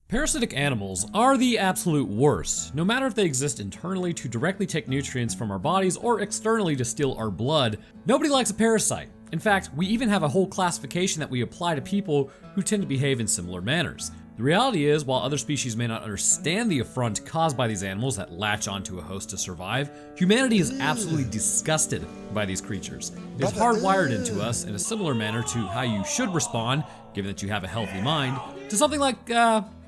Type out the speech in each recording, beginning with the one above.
Parasitic animals are the absolute worst. No matter if they exist internally to directly take nutrients from our bodies or externally to steal our blood, nobody likes a parasite. In fact, we even have a whole classification that we apply to people who tend to behave in similar manners. The reality is, while other species may not understand the affront caused by these animals that latch onto a host to survive, humanity is absolutely disgusted by these creatures. It is hardwired into us in a similar manner to how you should respond, given that you have a healthy mind, to something like,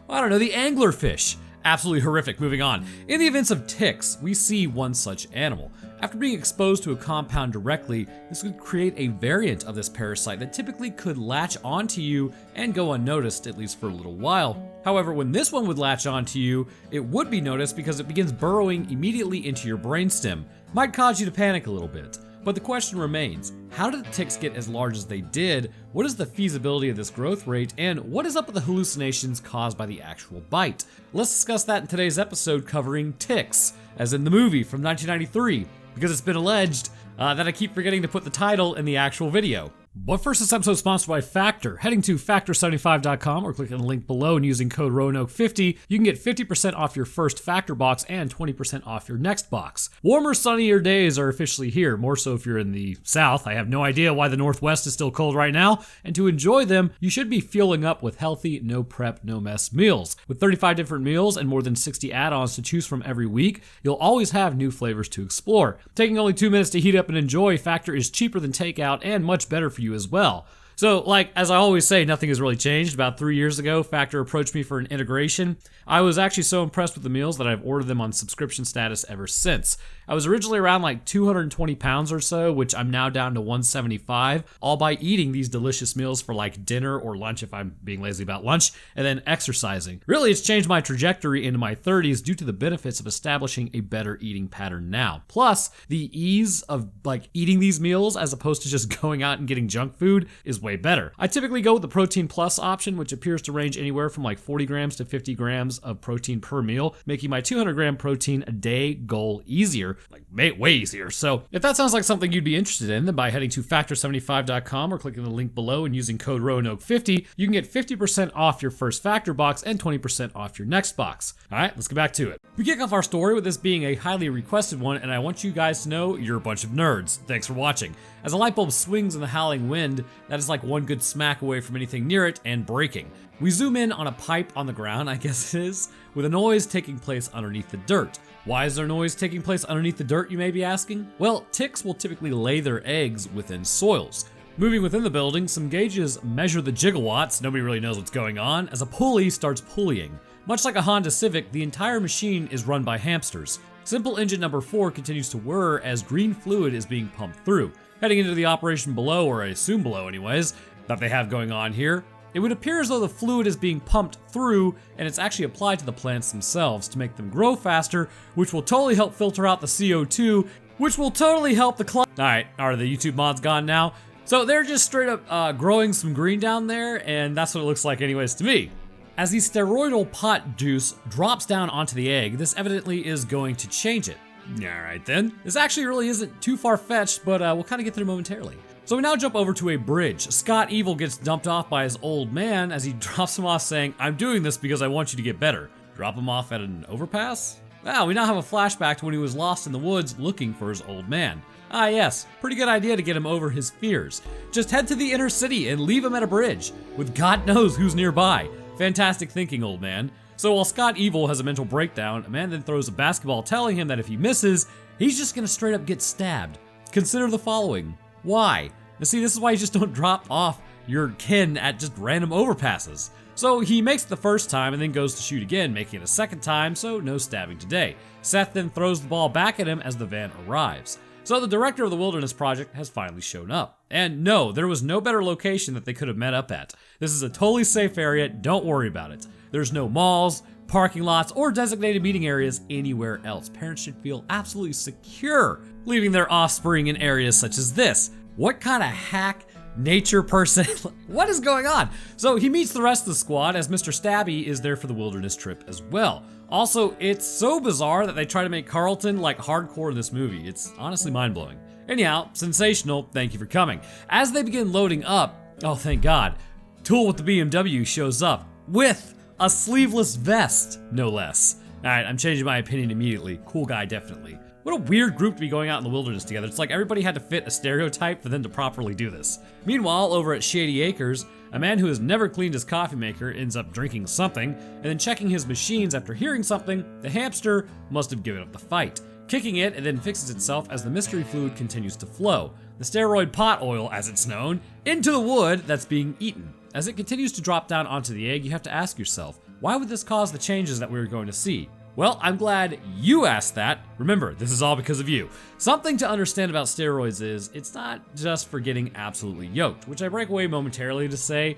I don't know, the anglerfish. Absolutely horrific. Moving on. In the events of ticks, we see one such animal. After being exposed to a compound directly, this could create a variant of this parasite that typically could latch onto you and go unnoticed, at least for a little while. However, when this one would latch onto you, it would be noticed because it begins burrowing immediately into your brainstem. Might cause you to panic a little bit. But the question remains, how did the ticks get as large as they did? What is the feasibility of this growth rate? And what is up with the hallucinations caused by the actual bite? Let's discuss that in today's episode covering ticks, as in the movie from 1993, because it's been alleged that I keep forgetting to put the title in the actual video. But first, this episode is sponsored by Factor. Heading to Factor75.com or clicking the link below and using code Roanoke50, you can get 50% off your first Factor box and 20% off your next box. Warmer, sunnier days are officially here, more so if you're in the South. I have no idea why the Northwest is still cold right now, and to enjoy them, you should be fueling up with healthy, no prep, no mess meals. With 35 different meals and more than 60 add-ons to choose from every week, you'll always have new flavors to explore. Taking only 2 minutes to heat up and enjoy, Factor is cheaper than takeout and much better for you as well. So, as I always say, nothing has really changed. About 3 years ago, Factor approached me for an integration. I was actually so impressed with the meals that I've ordered them on subscription status ever since. I was originally around 220 pounds or so, which I'm now down to 175, all by eating these delicious meals for dinner or lunch if I'm being lazy about lunch, and then exercising. Really, it's changed my trajectory into my 30s due to the benefits of establishing a better eating pattern now. Plus, the ease of eating these meals as opposed to just going out and getting junk food is way better. I typically go with the Protein Plus option, which appears to range anywhere from 40 grams to 50 grams of protein per meal, making my 200 gram protein a day goal easier, way easier. So if that sounds like something you'd be interested in, then by heading to Factor75.com or clicking the link below and using code Roanoke50, you can get 50% off your first Factor box and 20% off your next box. All right, let's get back to it. We kick off our story with this being a highly requested one, and I want you guys to know you're a bunch of nerds. Thanks for watching. As a light bulb swings in the howling wind, that is like one good smack away from anything near it and breaking. We zoom in on a pipe on the ground, I guess it is, with a noise taking place underneath the dirt. Why is there noise taking place underneath the dirt, you may be asking? Well, ticks will typically lay their eggs within soils. Moving within the building, some gauges measure the gigawatts, nobody really knows what's going on, as a pulley starts pulleying. Much like a Honda Civic, the entire machine is run by hamsters. Simple engine number 4 continues to whir as green fluid is being pumped through. Heading into the operation below, or I assume below anyways, that they have going on here, it would appear as though the fluid is being pumped through and it's actually applied to the plants themselves to make them grow faster, which will totally help filter out the CO2, which will totally help the climate. Alright, are the YouTube mods gone now? So they're just straight up growing some green down there, and that's what it looks like anyways to me. As the steroidal pot juice drops down onto the egg, this evidently is going to change it. Alright then. This actually really isn't too far-fetched, but we'll kind of get there momentarily. So we now jump over to a bridge. Scott Evil gets dumped off by his old man as he drops him off saying, "I'm doing this because I want you to get better." Drop him off at an overpass? Wow, we now have a flashback to when he was lost in the woods looking for his old man. Ah yes, pretty good idea to get him over his fears. Just head to the inner city and leave him at a bridge, with God knows who's nearby. Fantastic thinking, old man. So while Scott Evil has a mental breakdown, a man then throws a basketball telling him that if he misses, he's just gonna straight up get stabbed. Consider the following. Why? Now see, this is why you just don't drop off your kin at just random overpasses. So he makes it the first time and then goes to shoot again, making it a second time, so no stabbing today. Seth then throws the ball back at him as the van arrives. So the director of the Wilderness Project has finally shown up. And no, there was no better location that they could have met up at. This is a totally safe area, don't worry about it. There's no malls, parking lots, or designated meeting areas anywhere else. Parents should feel absolutely secure leaving their offspring in areas such as this. What kind of hack nature person? What is going on? So he meets the rest of the squad as Mr. Stabby is there for the wilderness trip as well. Also, it's so bizarre that they try to make Carlton hardcore in this movie. It's honestly mind-blowing. Anyhow, sensational, thank you for coming. As they begin loading up, oh thank God, Tool with the BMW shows up with A sleeveless vest, no less. Alright, I'm changing my opinion immediately. Cool guy, definitely. What a weird group to be going out in the wilderness together. It's like everybody had to fit a stereotype for them to properly do this. Meanwhile, over at Shady Acres, a man who has never cleaned his coffee maker ends up drinking something, and then checking his machines after hearing something. The hamster must have given up the fight. Kicking it, and then fixes itself as the mystery fluid continues to flow. The steroid pot oil, as it's known, into the wood that's being eaten. As it continues to drop down onto the egg, you have to ask yourself, why would this cause the changes that we're going to see? Well, I'm glad you asked that. Remember, this is all because of you. Something to understand about steroids is, it's not just for getting absolutely yoked, which I break away momentarily to say,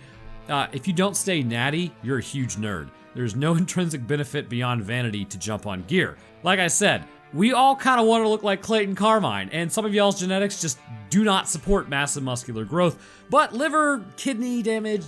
if you don't stay natty, you're a huge nerd. There's no intrinsic benefit beyond vanity to jump on gear. Like I said, we all kind of want to look like Clayton Carmine, and some of y'all's genetics just do not support massive muscular growth. But liver, kidney damage,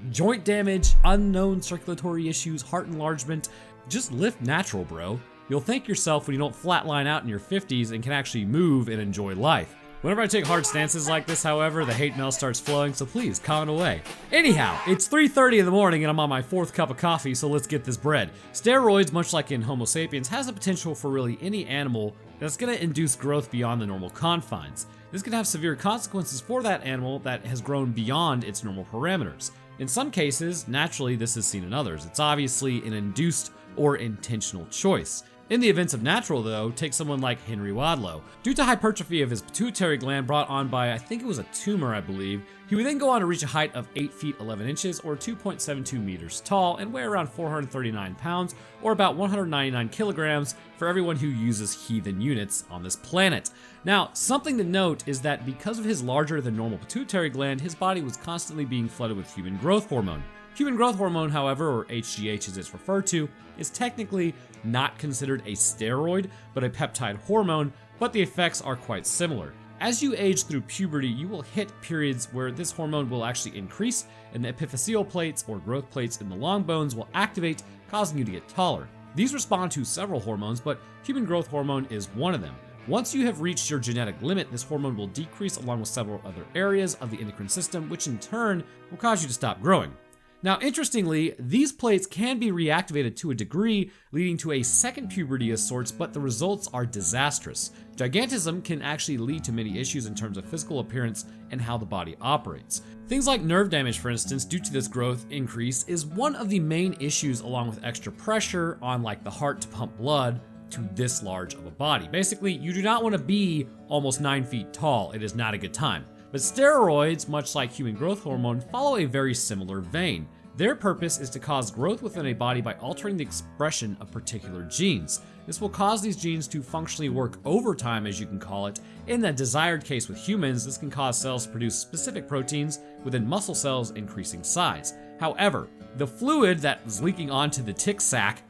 joint damage, unknown circulatory issues, heart enlargement, just lift natural, bro. You'll thank yourself when you don't flatline out in your 50s and can actually move and enjoy life. Whenever I take hard stances like this, however, the hate mail starts flowing, so please, comment away. Anyhow, it's 3:30 in the morning and I'm on my 4th cup of coffee, so let's get this bread. Steroids, much like in Homo sapiens, has the potential for really any animal that's gonna induce growth beyond the normal confines. This can have severe consequences for that animal that has grown beyond its normal parameters. In some cases, naturally, this is seen in others. It's obviously an induced or intentional choice. In the events of natural, though, take someone like Henry Wadlow. Due to hypertrophy of his pituitary gland brought on by, I think it was a tumor, I believe, he would then go on to reach a height of 8 feet 11 inches or 2.72 meters tall and weigh around 439 pounds or about 199 kilograms for everyone who uses heathen units on this planet. Now, something to note is that because of his larger than normal pituitary gland, his body was constantly being flooded with human growth hormone. Human growth hormone, however, or HGH as it's referred to, is technically not considered a steroid, but a peptide hormone, but the effects are quite similar. As you age through puberty, you will hit periods where this hormone will actually increase, and the epiphyseal plates or growth plates in the long bones will activate, causing you to get taller. These respond to several hormones, but human growth hormone is one of them. Once you have reached your genetic limit, this hormone will decrease along with several other areas of the endocrine system, which in turn will cause you to stop growing. Now, interestingly, these plates can be reactivated to a degree, leading to a second puberty of sorts, but the results are disastrous. Gigantism can actually lead to many issues in terms of physical appearance and how the body operates. Things like nerve damage, for instance, due to this growth increase, is one of the main issues, along with extra pressure on like the heart to pump blood to this large of a body. Basically, you do not want to be almost 9 feet tall. It is not a good time. But steroids, much like human growth hormone, follow a very similar vein. Their purpose is to cause growth within a body by altering the expression of particular genes. This will cause these genes to functionally work overtime, as you can call it. In the desired case with humans, this can cause cells to produce specific proteins within muscle cells increasing size. However, the fluid that is leaking onto the tick sac,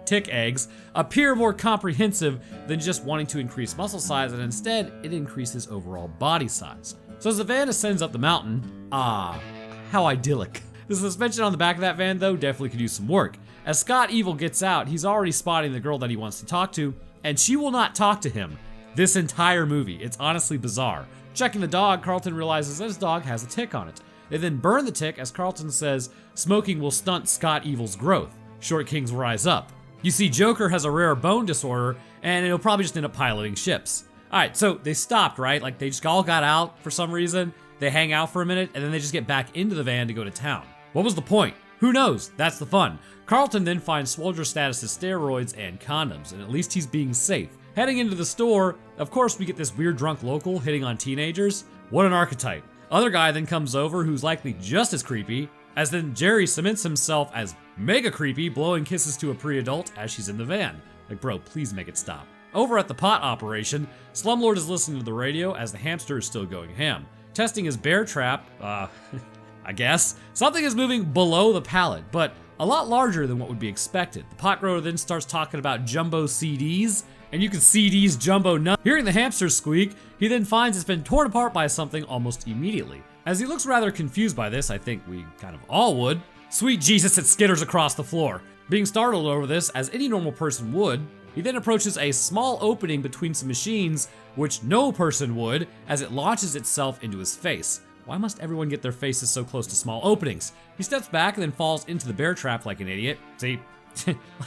tick eggs, appear more comprehensive than just wanting to increase muscle size, and instead, it increases overall body size. So as the van ascends up the mountain, how idyllic. The suspension on the back of that van, though, definitely could use some work. As Scott Evil gets out, he's already spotting the girl that he wants to talk to, and she will not talk to him this entire movie. It's honestly bizarre. Checking the dog, Carlton realizes that his dog has a tick on it. They then burn the tick, as Carlton says smoking will stunt Scott Evil's growth. Short kings rise up. You see, Joker has a rare bone disorder, and it'll probably just end up piloting ships. Alright, so they stopped, right? Like, they just all got out for some reason. They hang out for a minute, and then they just get back into the van to go to town. What was the point? Who knows? That's the fun. Carlton then finds soldier status as steroids and condoms, and at least he's being safe. Heading into the store, of course we get this weird drunk local hitting on teenagers. What an archetype. Other guy then comes over who's likely just as creepy, as then Jerry cements himself as mega creepy, blowing kisses to a pre-adult as she's in the van. Like, bro, please make it stop. Over at the pot operation, Slumlord is listening to the radio as the hamster is still going ham. Testing his bear trap, I guess, something is moving below the pallet, but a lot larger than what would be expected. The pot grower then starts talking about jumbo CDs, and you can CD's jumbo nut. Hearing the hamster squeak, he then finds it's been torn apart by something almost immediately. As he looks rather confused by this, I think we kind of all would. Sweet Jesus, it skitters across the floor. Being startled over this, as any normal person would, he then approaches a small opening between some machines, which no person would, as it launches itself into his face. Why must everyone get their faces so close to small openings? He steps back and then falls into the bear trap like an idiot. See?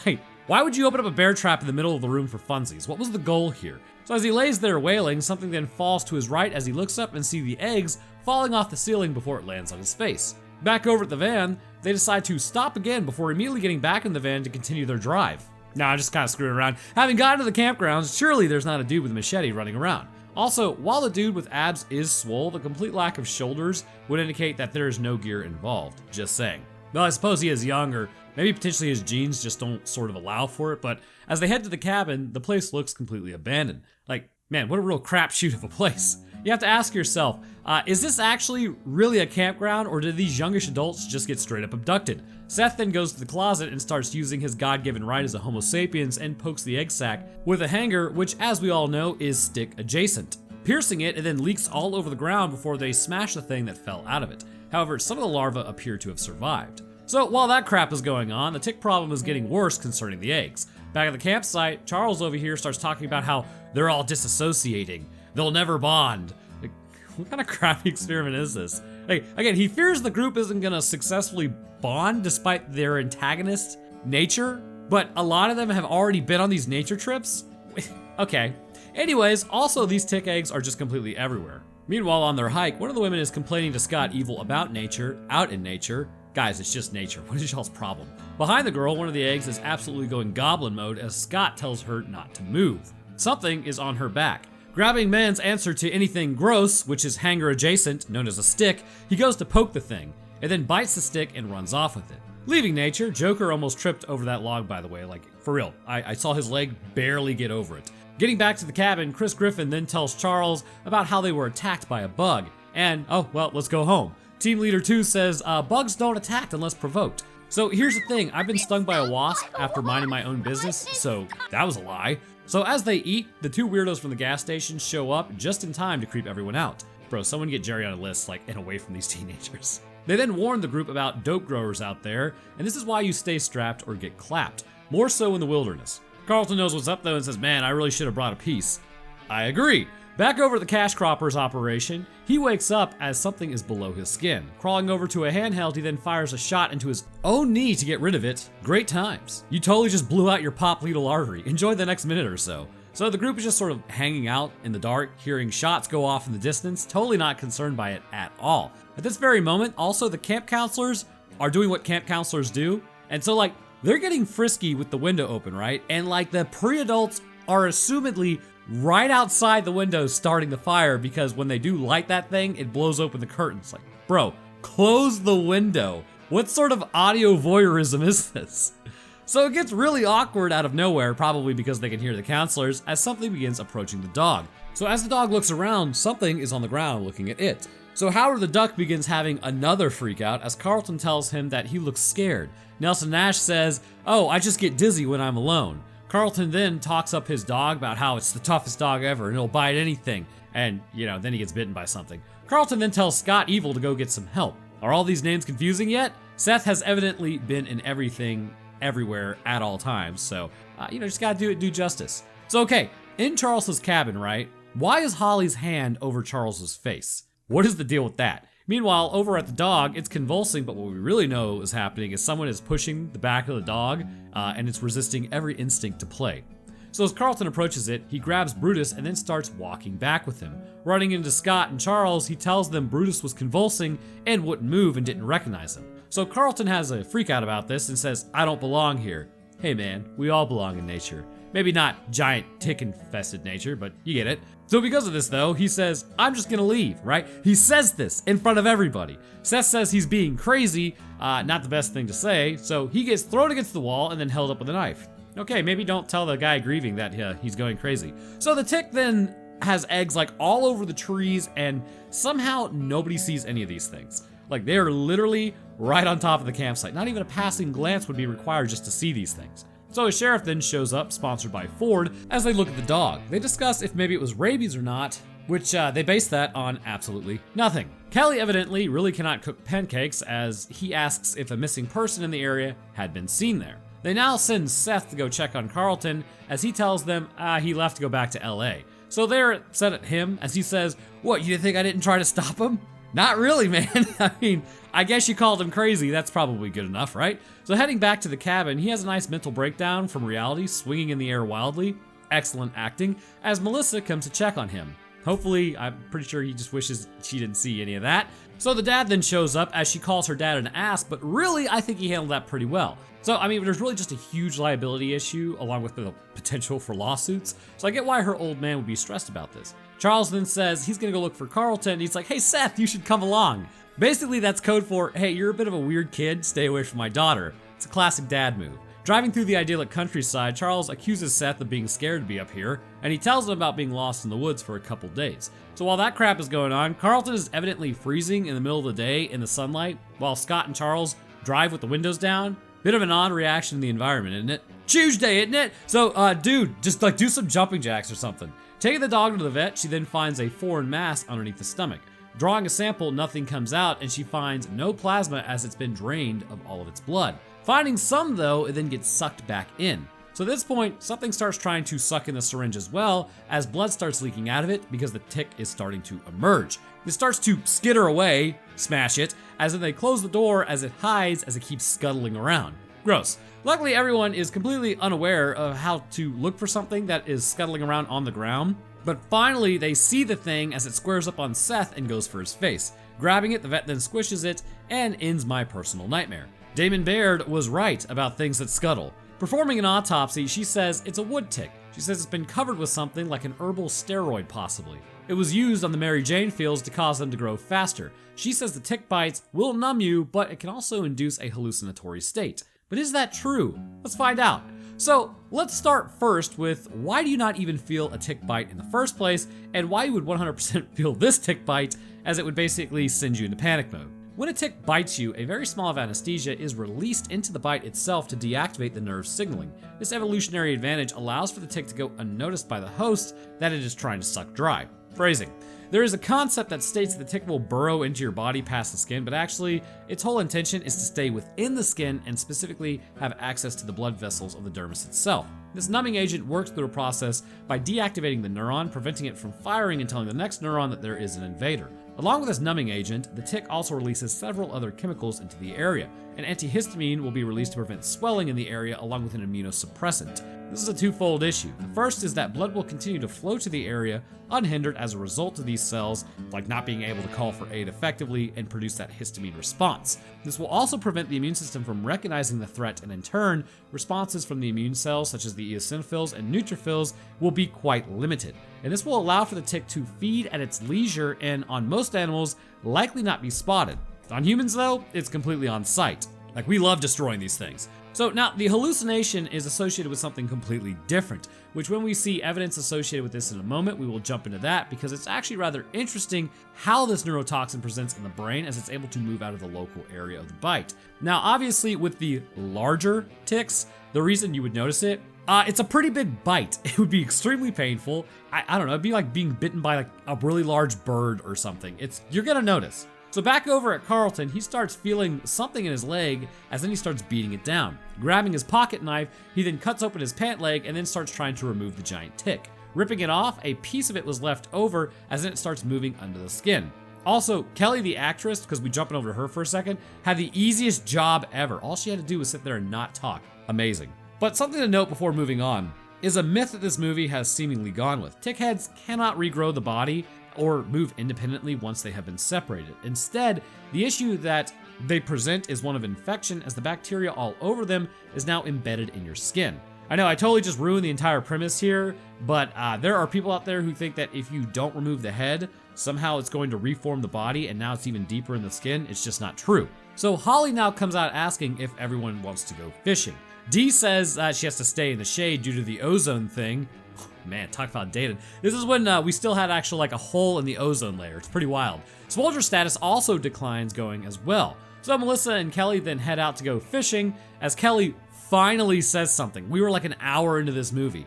Like, why would you open up a bear trap in the middle of the room for funsies? What was the goal here? So as he lays there wailing, something then falls to his right as he looks up and sees the eggs falling off the ceiling before it lands on his face. Back over at the van, they decide to stop again before immediately getting back in the van to continue their drive. Nah, just kind of screwing around. Having gotten to the campgrounds, surely there's not a dude with a machete running around. Also, while the dude with abs is swole, the complete lack of shoulders would indicate that there is no gear involved. Just saying. Well, I suppose he is young, or maybe potentially his genes just don't sort of allow for it, but as they head to the cabin, the place looks completely abandoned. Like, man, what a real crapshoot of a place. You have to ask yourself, is this actually really a campground, or did these youngish adults just get straight up abducted? Seth then goes to the closet and starts using his God-given right as a Homo sapiens and pokes the egg sac with a hanger, which, as we all know, is stick adjacent. Piercing it, then leaks all over the ground before they smash the thing that fell out of it. However, some of the larvae appear to have survived. So while that crap is going on, the tick problem is getting worse concerning the eggs. Back at the campsite, Charles over here starts talking about how they're all disassociating. They'll never bond. Like, what kind of crappy experiment is this? Like, again, he fears the group isn't gonna successfully bond despite their antagonist nature, but a lot of them have already been on these nature trips? Okay. Anyways, also these tick eggs are just completely everywhere. Meanwhile, on their hike, one of the women is complaining to Scott evil about nature, out in nature. Guys, it's just nature. What is y'all's problem? Behind the girl, one of the eggs is absolutely going goblin mode as Scott tells her not to move. Something is on her back. Grabbing man's answer to anything gross, which is hanger adjacent, known as a stick, he goes to poke the thing, and then bites the stick and runs off with it. Leaving nature, Joker almost tripped over that log, by the way, like, for real. I saw his leg barely get over it. Getting back to the cabin, Chris Griffin then tells Charles about how they were attacked by a bug, and, oh, well, let's go home. Team Leader 2 says, bugs don't attack unless provoked. So here's the thing, I've been stung by a wasp after minding my own business, so that was a lie. So as they eat, the two weirdos from the gas station show up just in time to creep everyone out. Bro, someone get Jerry on a list, like, and away from these teenagers. They then warn the group about dope growers out there, and this is why you stay strapped or get clapped. More so in the wilderness. Carlton knows what's up though and says, man, I really should have brought a piece. I agree. Back over at the cash croppers operation, he wakes up as something is below his skin. Crawling over to a handheld, he then fires a shot into his own knee to get rid of it. Great times. You totally just blew out your popliteal artery. Enjoy the next minute or so. So the group is just sort of hanging out in the dark, hearing shots go off in the distance, totally not concerned by it at all. At this very moment, also the camp counselors are doing what camp counselors do. And so like, they're getting frisky with the window open, right? And like the pre-adults are assumedly right outside the window starting the fire because when they do light that thing, it blows open the curtains. Like, bro, close the window. What sort of audio voyeurism is this? So it gets really awkward out of nowhere, probably because they can hear the counselors, as something begins approaching the dog. So as the dog looks around, something is on the ground looking at it. So Howard the Duck begins having another freak out as Carlton tells him that he looks scared. Nelson Nash says, oh, I just get dizzy when I'm alone. Carlton then talks up his dog about how it's the toughest dog ever and it'll bite anything. And, you know, then he gets bitten by something. Carlton then tells Scott Evil to go get some help. Are all these names confusing yet? Seth has evidently been in everything, everywhere, at all times. So, just gotta do justice. So, okay, in Charles's cabin, right? Why is Holly's hand over Charles's face? What is the deal with that? Meanwhile, over at the dog, it's convulsing, but what we really know is happening is someone is pushing the back of the dog, and it's resisting every instinct to play. So as Carlton approaches it, he grabs Brutus and then starts walking back with him. Running into Scott and Charles, he tells them Brutus was convulsing and wouldn't move and didn't recognize him. So Carlton has a freak out about this and says, I don't belong here. Hey man, we all belong in nature. Maybe not giant tick-infested nature, but you get it. So because of this though, he says, I'm just gonna leave, right? He says this in front of everybody. Seth says he's being crazy, not the best thing to say, so he gets thrown against the wall and then held up with a knife. Okay, maybe don't tell the guy grieving that he's going crazy. So the tick then has eggs like all over the trees and somehow nobody sees any of these things. Like they are literally right on top of the campsite. Not even a passing glance would be required just to see these things. So a sheriff then shows up, sponsored by Ford, as they look at the dog. They discuss if maybe it was rabies or not, which they base that on absolutely nothing. Kelly evidently really cannot cook pancakes as he asks if a missing person in the area had been seen there. They now send Seth to go check on Carlton as he tells them he left to go back to LA. So they're upset at him as he says, what, you think I didn't try to stop him? Not really, man. I mean, I guess you called him crazy. That's probably good enough, right? So heading back to the cabin, he has a nice mental breakdown from reality, swinging in the air wildly. Excellent acting, as Melissa comes to check on him. Hopefully, I'm pretty sure he just wishes she didn't see any of that. So the dad then shows up as she calls her dad an ass, but really, I think he handled that pretty well. So, I mean, there's really just a huge liability issue along with the potential for lawsuits. So I get why her old man would be stressed about this. Charles then says he's gonna go look for Carlton, and he's like, hey Seth, you should come along. Basically, that's code for, hey, you're a bit of a weird kid, stay away from my daughter. It's a classic dad move. Driving through the idyllic countryside, Charles accuses Seth of being scared to be up here, and he tells him about being lost in the woods for a couple days. So while that crap is going on, Carlton is evidently freezing in the middle of the day in the sunlight, while Scott and Charles drive with the windows down. Bit of an odd reaction in the environment, isn't it? Tuesday, isn't it? So, dude, just do some jumping jacks or something. Taking the dog to the vet, she then finds a foreign mass underneath the stomach. Drawing a sample, nothing comes out, and she finds no plasma as it's been drained of all of its blood. Finding some, though, it then gets sucked back in. So at this point, something starts trying to suck in the syringe as well, as blood starts leaking out of it because the tick is starting to emerge. It starts to skitter away, smash it, as then they close the door as it hides as it keeps scuttling around. Gross. Luckily, everyone is completely unaware of how to look for something that is scuttling around on the ground. But finally, they see the thing as it squares up on Seth and goes for his face. Grabbing it, the vet then squishes it and ends my personal nightmare. Damon Baird was right about things that scuttle. Performing an autopsy, she says it's a wood tick. She says it's been covered with something like an herbal steroid, possibly. It was used on the Mary Jane fields to cause them to grow faster. She says the tick bites will numb you, but it can also induce a hallucinatory state. But is that true? Let's find out. So let's start first with why do you not even feel a tick bite in the first place, and why you would 100% feel this tick bite, as it would basically send you into panic mode. When a tick bites you, a very small amount of anesthesia is released into the bite itself to deactivate the nerve signaling. This evolutionary advantage allows for the tick to go unnoticed by the host that it is trying to suck dry. Phrasing. There is a concept that states the tick will burrow into your body past the skin, but actually, its whole intention is to stay within the skin and specifically have access to the blood vessels of the dermis itself. This numbing agent works through a process by deactivating the neuron, preventing it from firing and telling the next neuron that there is an invader. Along with this numbing agent, the tick also releases several other chemicals into the area. An antihistamine will be released to prevent swelling in the area along with an immunosuppressant. This is a twofold issue. The first is that blood will continue to flow to the area unhindered as a result of these cells, like not being able to call for aid effectively and produce that histamine response. This will also prevent the immune system from recognizing the threat, and in turn, responses from the immune cells such as the eosinophils and neutrophils will be quite limited. And this will allow for the tick to feed at its leisure and, on most animals, likely not be spotted. On humans though, it's completely on sight. Like, we love destroying these things. So now, the hallucination is associated with something completely different, which when we see evidence associated with this in a moment, we will jump into that because it's actually rather interesting how this neurotoxin presents in the brain as it's able to move out of the local area of the bite. Now, obviously, with the larger ticks, the reason you would notice it, it's a pretty big bite. It would be extremely painful. I don't know, it'd be like being bitten by like a really large bird or something. You're gonna notice. So back over at Carlton, he starts feeling something in his leg as then he starts beating it down. Grabbing his pocket knife, he then cuts open his pant leg and then starts trying to remove the giant tick. Ripping it off, a piece of it was left over as then it starts moving under the skin. Also, Kelly the actress, because we jumping over to her for a second, had the easiest job ever. All she had to do was sit there and not talk. Amazing. But something to note before moving on is a myth that this movie has seemingly gone with. Tick heads cannot regrow the body or move independently once they have been separated. Instead, the issue that they present is one of infection, as the bacteria all over them is now embedded in your skin. I know I totally just ruined the entire premise here, but there are people out there who think that if you don't remove the head, somehow it's going to reform the body and now it's even deeper in the skin. It's just not true. So Holly now comes out asking if everyone wants to go fishing. Dee says that she has to stay in the shade due to the ozone thing. Man, talk about dated. This is when we still had actually like a hole in the ozone layer. It's pretty wild. Swolger status also declines going as well. So Melissa and Kelly then head out to go fishing as Kelly finally says something. We were like an hour into this movie.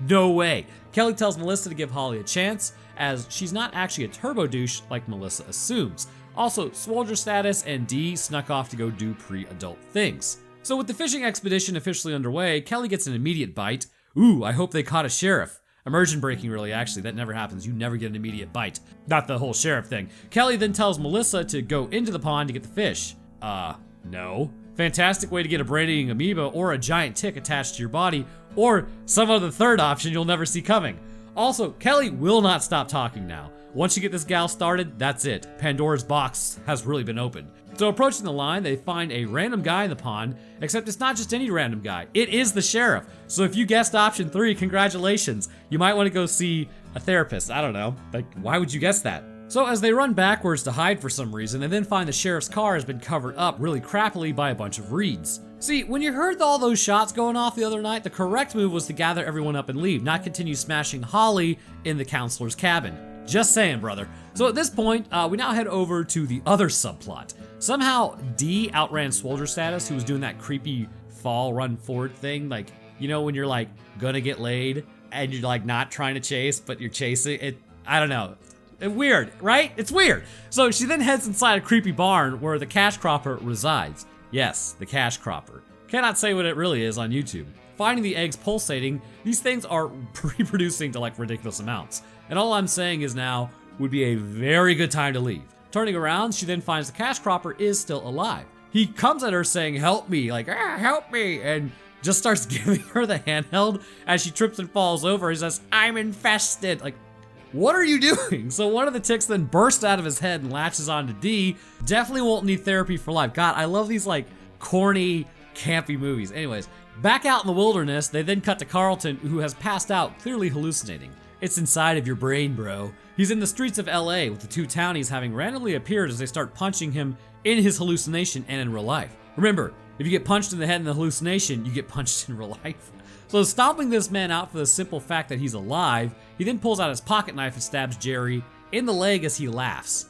No way. Kelly tells Melissa to give Holly a chance as she's not actually a turbo douche like Melissa assumes. Also, Swolger status and Dee snuck off to go do pre-adult things. So with the fishing expedition officially underway, Kelly gets an immediate bite. Ooh, I hope they caught a sheriff. Immersion breaking, really, actually. That never happens. You never get an immediate bite. Not the whole sheriff thing. Kelly then tells Melissa to go into the pond to get the fish. No. Fantastic way to get a brain-eating amoeba or a giant tick attached to your body, or some other third option you'll never see coming. Also, Kelly will not stop talking now. Once you get this gal started, that's it. Pandora's box has really been opened. So approaching the line, they find a random guy in the pond, except it's not just any random guy. It is the sheriff. So if you guessed option 3, congratulations. You might want to go see a therapist. I don't know. Like, why would you guess that? So as they run backwards to hide for some reason, they then find the sheriff's car has been covered up really crappily by a bunch of reeds. See, when you heard all those shots going off the other night, the correct move was to gather everyone up and leave, not continue smashing Holly in the counselor's cabin. Just saying, brother. So at this point, we now head over to the other subplot. Somehow, Dee outran Soldier Status, who was doing that creepy fall, run forward thing. Like, you know when you're like, gonna get laid, and you're like not trying to chase, but you're chasing it. I don't know. Weird, right? It's weird. So she then heads inside a creepy barn where the cash cropper resides. Yes, the cash cropper. Cannot say what it really is on YouTube. Finding the eggs pulsating, these things are reproducing to like ridiculous amounts. And all I'm saying is now would be a very good time to leave. Turning around, she then finds the cash cropper is still alive. He comes at her saying, "Help me," like, "Help me," and just starts giving her the handheld as she trips and falls over. He says, "I'm infested." Like, what are you doing? So one of the ticks then bursts out of his head and latches onto Dee. Definitely won't need therapy for life. God, I love these like corny, campy movies. Anyways, back out in the wilderness, they then cut to Carlton, who has passed out, clearly hallucinating. It's inside of your brain, bro. He's in the streets of LA with the two townies having randomly appeared as they start punching him in his hallucination and in real life. Remember, if you get punched in the head in the hallucination, you get punched in real life. So stomping this man out for the simple fact that he's alive, he then pulls out his pocket knife and stabs Jerry in the leg as he laughs.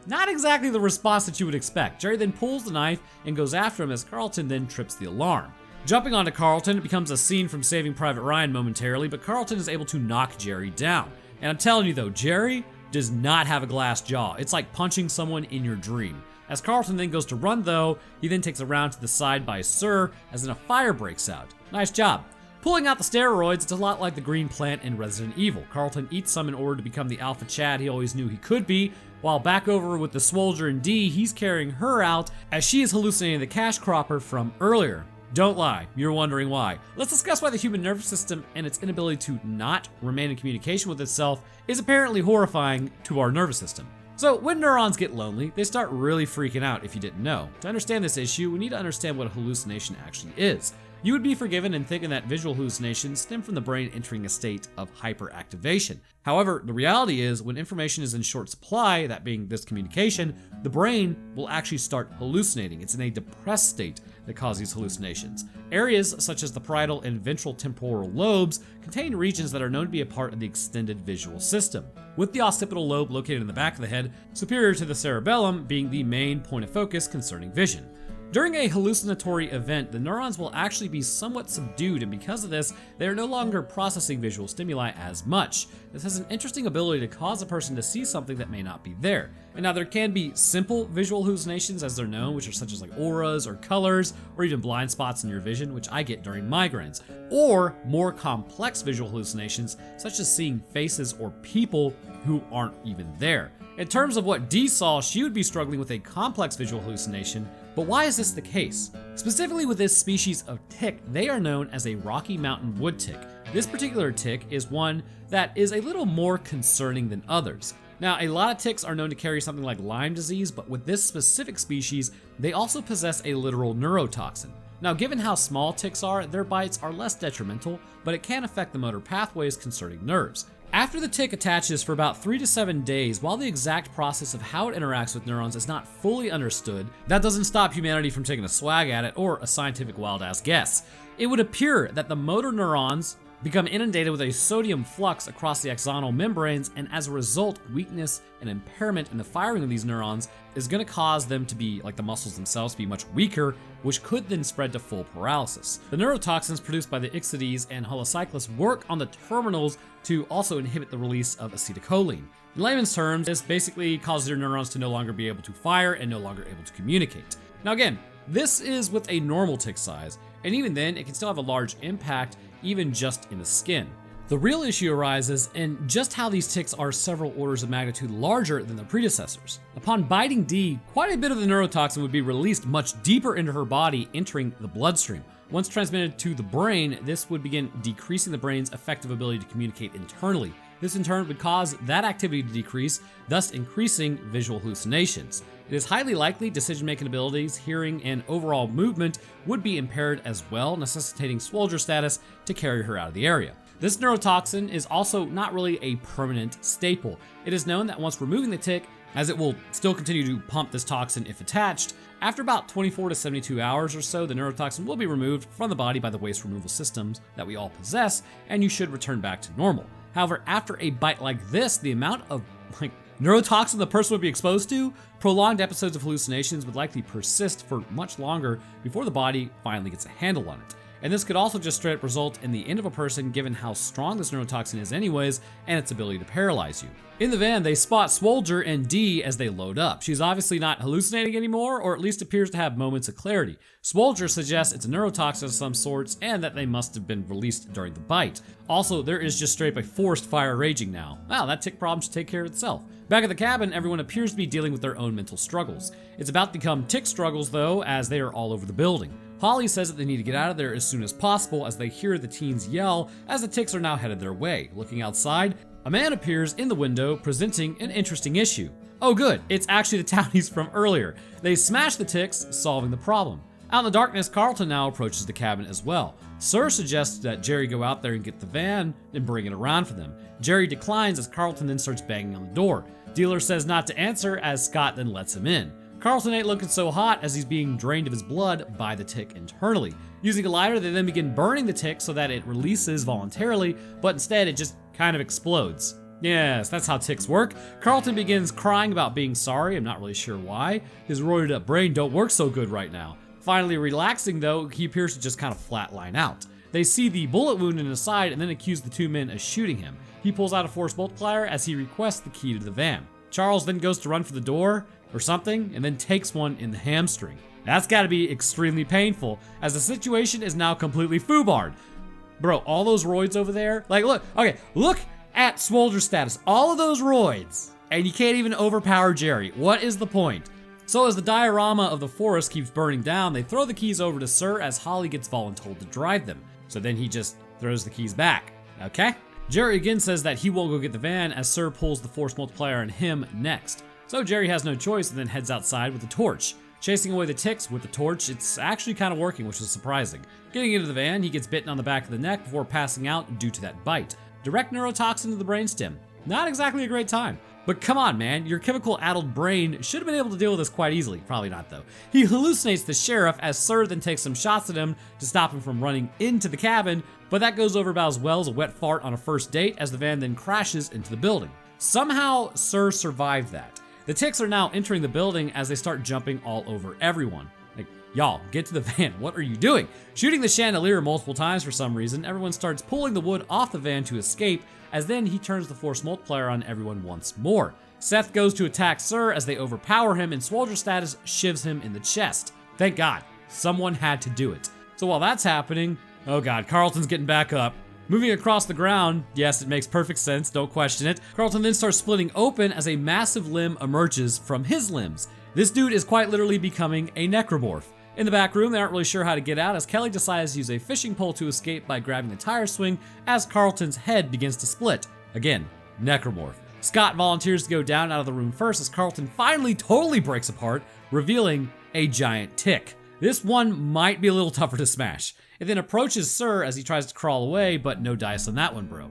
Not exactly the response that you would expect. Jerry then pulls the knife and goes after him as Carlton then trips the alarm. Jumping onto Carlton, it becomes a scene from Saving Private Ryan momentarily, but Carlton is able to knock Jerry down. And I'm telling you though, Jerry does not have a glass jaw. It's like punching someone in your dream. As Carlton then goes to run though, he then takes a round to the side by Sir, as then a fire breaks out. Nice job. Pulling out the steroids, it's a lot like the green plant in Resident Evil. Carlton eats some in order to become the alpha Chad he always knew he could be, while back over with the Swolger and Dee, he's carrying her out as she is hallucinating the cash cropper from earlier. Don't lie, you're wondering why. Let's discuss why the human nervous system and its inability to not remain in communication with itself is apparently horrifying to our nervous system. So when neurons get lonely, they start really freaking out if you didn't know. To understand this issue, we need to understand what a hallucination actually is. You would be forgiven in thinking that visual hallucinations stem from the brain entering a state of hyperactivation. However, the reality is when information is in short supply, that being this communication, the brain will actually start hallucinating. It's in a depressed state that causes these hallucinations. Areas such as the parietal and ventral temporal lobes contain regions that are known to be a part of the extended visual system, with the occipital lobe located in the back of the head, superior to the cerebellum being the main point of focus concerning vision. During a hallucinatory event, the neurons will actually be somewhat subdued, and because of this, they are no longer processing visual stimuli as much. This has an interesting ability to cause a person to see something that may not be there. And now there can be simple visual hallucinations as they're known, which are such as like auras or colors, or even blind spots in your vision, which I get during migraines. Or more complex visual hallucinations, such as seeing faces or people who aren't even there. In terms of what Dee saw, she would be struggling with a complex visual hallucination, but why is this the case? Specifically with this species of tick, they are known as a Rocky Mountain wood tick. This particular tick is one that is a little more concerning than others. Now, a lot of ticks are known to carry something like Lyme disease, but with this specific species, they also possess a literal neurotoxin. Now, given how small ticks are, their bites are less detrimental, but it can affect the motor pathways concerning nerves. After the tick attaches for about 3 to 7 days, while the exact process of how it interacts with neurons is not fully understood, that doesn't stop humanity from taking a swag at it or a scientific wild-ass guess. It would appear that the motor neurons become inundated with a sodium flux across the axonal membranes, and as a result, weakness and impairment in the firing of these neurons is going to cause them to be, like the muscles themselves, to be much weaker, which could then spread to full paralysis. The neurotoxins produced by the ixodes and holocyclists work on the terminals to also inhibit the release of acetylcholine. In layman's terms, this basically causes your neurons to no longer be able to fire and no longer able to communicate. Now again, this is with a normal tick size, and even then, it can still have a large impact even just in the skin. The real issue arises in just how these ticks are several orders of magnitude larger than their predecessors. Upon biting Dee, quite a bit of the neurotoxin would be released much deeper into her body, entering the bloodstream. Once transmitted to the brain, this would begin decreasing the brain's effective ability to communicate internally. This in turn would cause that activity to decrease, thus increasing visual hallucinations. It is highly likely decision-making abilities, hearing, and overall movement would be impaired as well, necessitating Swolger status to carry her out of the area. This neurotoxin is also not really a permanent staple. It is known that once removing the tick, as it will still continue to pump this toxin if attached, after about 24 to 72 hours or so, the neurotoxin will be removed from the body by the waste removal systems that we all possess, and you should return back to normal. However, after a bite like this, the amount of neurotoxin the person would be exposed to, prolonged episodes of hallucinations would likely persist for much longer before the body finally gets a handle on it. And this could also just straight up result in the end of a person given how strong this neurotoxin is anyways and its ability to paralyze you. In the van, they spot Swolger and Dee as they load up. She's obviously not hallucinating anymore, or at least appears to have moments of clarity. Swolger suggests it's a neurotoxin of some sorts and that they must have been released during the bite. Also, there is just straight up a forest fire raging now. Wow, that tick problem should take care of itself. Back at the cabin, everyone appears to be dealing with their own mental struggles. It's about to become tick struggles though, as they are all over the building. Holly says that they need to get out of there as soon as possible as they hear the teens yell as the ticks are now headed their way. Looking outside, a man appears in the window presenting an interesting issue. Oh good, it's actually the townies from earlier. They smash the ticks, solving the problem. Out in the darkness, Carlton now approaches the cabin as well. Sir suggests that Jerry go out there and get the van and bring it around for them. Jerry declines as Carlton then starts banging on the door. Dealer says not to answer as Scott then lets him in. Carlton ain't looking so hot as he's being drained of his blood by the tick internally. Using a lighter, they then begin burning the tick so that it releases voluntarily, but instead it just kind of explodes. Yes, that's how ticks work. Carlton begins crying about being sorry, I'm not really sure why. His roided up brain don't work so good right now. Finally relaxing though, he appears to just kind of flatline out. They see the bullet wound in his side and then accuse the two men of shooting him. He pulls out a force multiplier as he requests the key to the van. Charles then goes to run for the door or something and then takes one in the hamstring. That's gotta be extremely painful as the situation is now completely foobarred. Bro, all those roids over there, like look at Swolger's status, all of those roids, and you can't even overpower Jerry. What is the point? So as the diorama of the forest keeps burning down, they throw the keys over to Sir as Holly gets voluntold to drive them. So then he just throws the keys back, okay? Jerry again says that he will go get the van as Sir pulls the force multiplier on him next. So Jerry has no choice and then heads outside with a torch. Chasing away the ticks with the torch, it's actually kind of working, which is surprising. Getting into the van, he gets bitten on the back of the neck before passing out due to that bite. Direct neurotoxin to the brainstem. Not exactly a great time. But come on, man, your chemical-addled brain should have been able to deal with this quite easily. Probably not, though. He hallucinates the sheriff as Sir then takes some shots at him to stop him from running into the cabin, but that goes over about as well as a wet fart on a first date as the van then crashes into the building. Somehow, Sir survived that. The ticks are now entering the building as they start jumping all over everyone. Like, y'all, get to the van, what are you doing? Shooting the chandelier multiple times for some reason, everyone starts pulling the wood off the van to escape, as then he turns the force multiplier on everyone once more. Seth goes to attack Sir as they overpower him and Swolger status shivs him in the chest. Thank God, someone had to do it. So while that's happening, oh God, Carlton's getting back up. Moving across the ground, yes, it makes perfect sense, don't question it. Carlton then starts splitting open as a massive limb emerges from his limbs. This dude is quite literally becoming a necromorph. In the back room, they aren't really sure how to get out as Kelly decides to use a fishing pole to escape by grabbing the tire swing as Carlton's head begins to split. Again, necromorph. Scott volunteers to go down out of the room first as Carlton finally totally breaks apart, revealing a giant tick. This one might be a little tougher to smash. It then approaches Sir as he tries to crawl away, but no dice on that one, bro.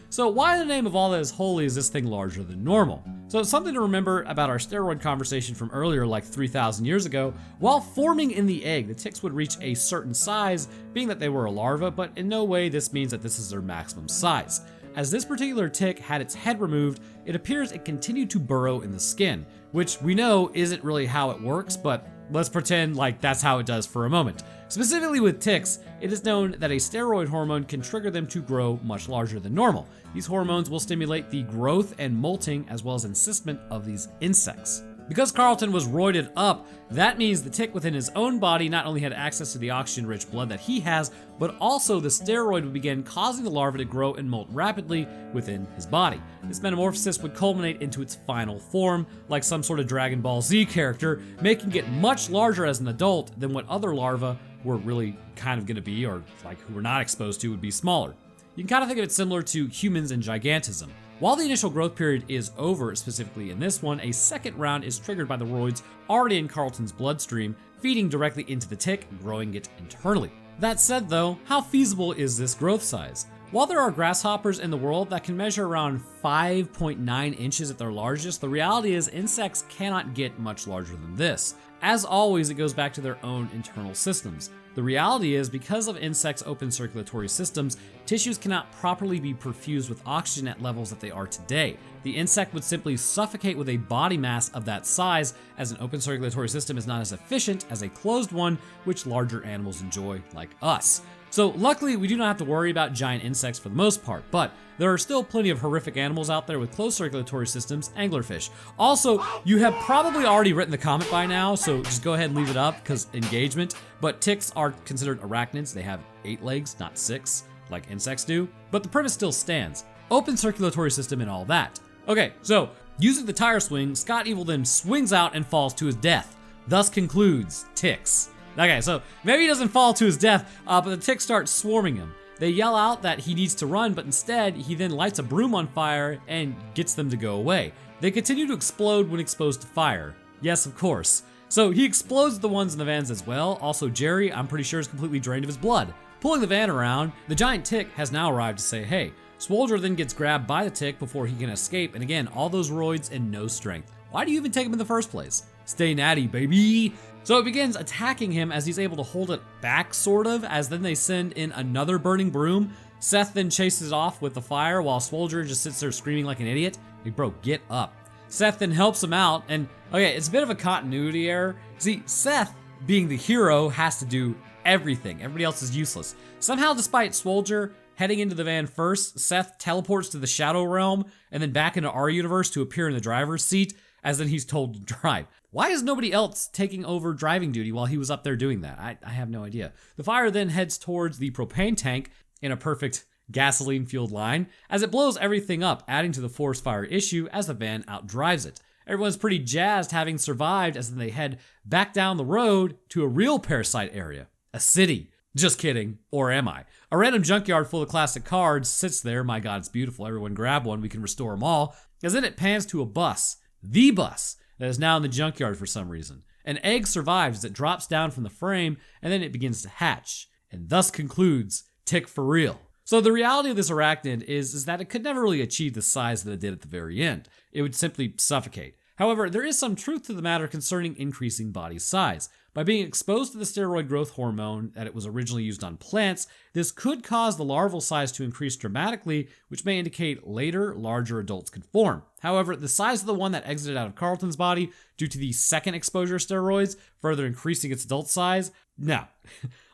So why in the name of all that is holy is this thing larger than normal? So something to remember about our steroid conversation from earlier, like 3,000 years ago, while forming in the egg, the ticks would reach a certain size, being that they were a larva, but in no way this means that this is their maximum size. As this particular tick had its head removed, it appears it continued to burrow in the skin, which we know isn't really how it works, but let's pretend like that's how it does for a moment. Specifically with ticks, it is known that a steroid hormone can trigger them to grow much larger than normal. These hormones will stimulate the growth and molting as well as encystment of these insects. Because Carlton was roided up, that means the tick within his own body not only had access to the oxygen-rich blood that he has, but also the steroid would begin causing the larva to grow and molt rapidly within his body. This metamorphosis would culminate into its final form, like some sort of Dragon Ball Z character, making it much larger as an adult than what other larvae were really kind of gonna be, or like who were not exposed to would be smaller. You can kind of think of it similar to humans and gigantism. While the initial growth period is over, specifically in this one, a second round is triggered by the roids already in Carlton's bloodstream, feeding directly into the tick, growing it internally. That said though, how feasible is this growth size? While there are grasshoppers in the world that can measure around 5.9 inches at their largest, the reality is insects cannot get much larger than this. As always, it goes back to their own internal systems. The reality is, because of insects' open circulatory systems, tissues cannot properly be perfused with oxygen at levels that they are today. The insect would simply suffocate with a body mass of that size, as an open circulatory system is not as efficient as a closed one, which larger animals enjoy, like us. So luckily, we do not have to worry about giant insects for the most part, but there are still plenty of horrific animals out there with closed circulatory systems, anglerfish. Also, you have probably already written the comment by now, so just go ahead and leave it up, because engagement. But ticks are considered arachnids. They have 8 legs, not 6, like insects do. But the premise still stands. Open circulatory system and all that. Okay, so using the tire swing, Scott Evil then swings out and falls to his death. Thus concludes ticks. Okay, so maybe he doesn't fall to his death, but the ticks start swarming him. They yell out that he needs to run, but instead, he then lights a broom on fire and gets them to go away. They continue to explode when exposed to fire. Yes, of course. So he explodes the ones in the vans as well. Also, Jerry, I'm pretty sure, is completely drained of his blood. Pulling the van around, the giant tick has now arrived to say, hey. Swolger then gets grabbed by the tick before he can escape, and again, all those roids and no strength. Why do you even take him in the first place? Stay natty, baby. So it begins attacking him as he's able to hold it back, sort of, as then they send in another burning broom. Seth then chases it off with the fire while Swolger just sits there screaming like an idiot. Like, bro, get up. Seth then helps him out, and okay, it's a bit of a continuity error. See, Seth, being the hero, has to do everything. Everybody else is useless. Somehow, despite Swolger heading into the van first, Seth teleports to the Shadow Realm and then back into our universe to appear in the driver's seat, as then he's told to drive. Why is nobody else taking over driving duty while he was up there doing that? I have no idea. The fire then heads towards the propane tank in a perfect gasoline-fueled line as it blows everything up, adding to the forest fire issue as the van outdrives it. Everyone's pretty jazzed having survived as they head back down the road to a real parasite area, a city. Just kidding, or am I? A random junkyard full of classic cars sits there. My God, it's beautiful. Everyone grab one. We can restore them all. As then it pans to a bus, the bus, that is now in the junkyard for some reason. An egg survives as it drops down from the frame, and then it begins to hatch, and thus concludes Tick for real. So the reality of this arachnid is that it could never really achieve the size that it did at the very end. It would simply suffocate. However, there is some truth to the matter concerning increasing body size. By being exposed to the steroid growth hormone that it was originally used on plants, this could cause the larval size to increase dramatically, which may indicate later, larger adults could form. However, the size of the one that exited out of Carlton's body due to the second exposure of steroids, further increasing its adult size, no.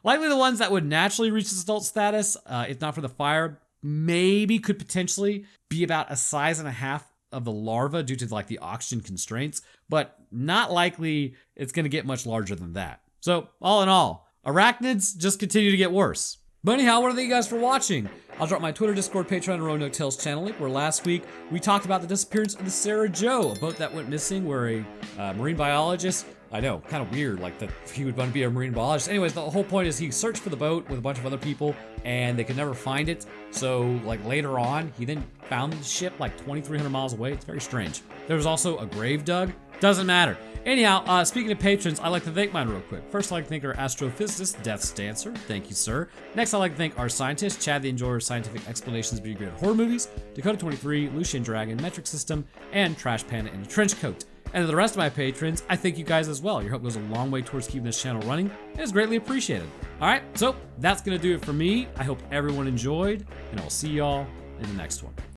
Likely the ones that would naturally reach this adult status, if not for the fire, maybe could potentially be about a size and a half of the larva due to like the oxygen constraints, but not likely it's going to get much larger than that. So all in all, arachnids just continue to get worse. But anyhow, what are you guys for watching? I'll drop my Twitter, Discord, Patreon, and Roanoke Tales channel link, where last week we talked about the disappearance of the Sarah Joe, a boat that went missing where a marine biologist, I know, kind of weird, like that he would want to be a marine biologist. Anyways, the whole point is he searched for the boat with a bunch of other people and they could never find it. So like later on, he then found the ship like 2,300 miles away. It's very strange. There was also a grave dug. Doesn't matter. Anyhow, speaking of patrons, I'd like to thank mine real quick. First, I'd like to thank our astrophysicist, Death's Dancer. Thank you, sir. Next, I'd like to thank our scientist, Chad the Enjoyer of Scientific Explanations of Great Horror Movies, Dakota23, Lucian Dragon, Metric System, and Trash Panda in a Trench Coat. And to the rest of my patrons, I thank you guys as well. Your help goes a long way towards keeping this channel running. It is greatly appreciated. All right, so that's going to do it for me. I hope everyone enjoyed, and I'll see y'all in the next one.